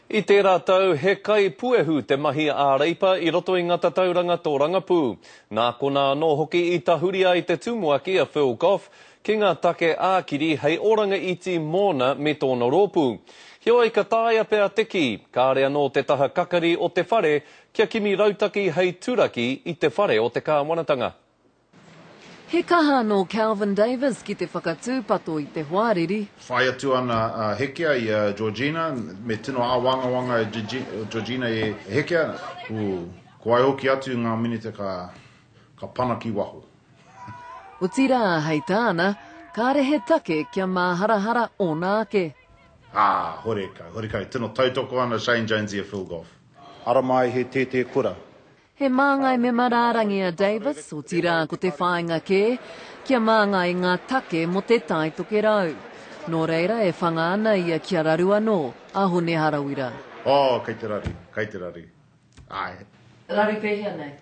I tērā tau, he kai puehu te mahi a reipa i roto i ngata tauranga tō Rangapū. Nā kona no hoki i tahuria i te tumuaki a Phil Goff, ki ngā take ākiri hei oranga iti mōna me tōna rōpū. Heo i ka tāia pēr teki, kārea no te taha kakari o te whare, kia kimi rautaki hei turaki i te whare o te kāwanatanga. He kaha no Calvin Davis ki te whakatūpato i te huariri. Whai atu ana hekea i Georgina, me tino a wanga Georgina e hekea, ko ai hoki atu ngā minute ka pana ki waho. O tira hei tāna, kāre he take kia māharahara o nāke. Horekai, tino tautoko ana Shane Jones i a Phil Goff. Ara mai he te kura. He māngai me mararangi a Davis, o tira ko te whāinga kē, kia māngai ngā take mo te tai toke rau. Nō reira e whanga ana ia kia rarua no, ahone harawira. Kei te rari. Ai. Rari pēhia nei.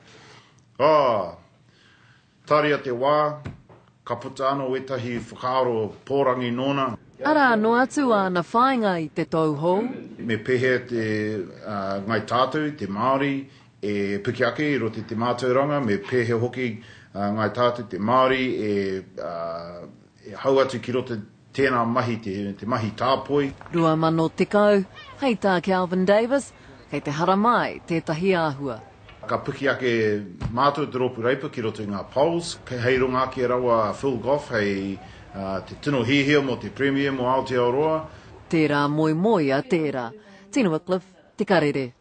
Taria te wā, ka puta ana o etahi whakaaro pōrangi nōna. Ara no atu ana whāinga i te tauhou. Me pehe te ngai tātou, te Māori, e Pukiake i roti te mātauranga, me pehe hoki ngai tātou te Māori, e hau atu ki roti tēnā mahi, te mahi tāpoi. Rua mano tekau, hei tā Calvin Davis, kei te haramai tētahi āhua. Ka Pukiake mātou te rōpu reipa ki roto i ngā polls, kei hei runga ki rawa Phil Goff, hei te tino hihia mo te Premier mo Aotearoa. Tērā moi a tērā. Tino Wycliffe, te karere.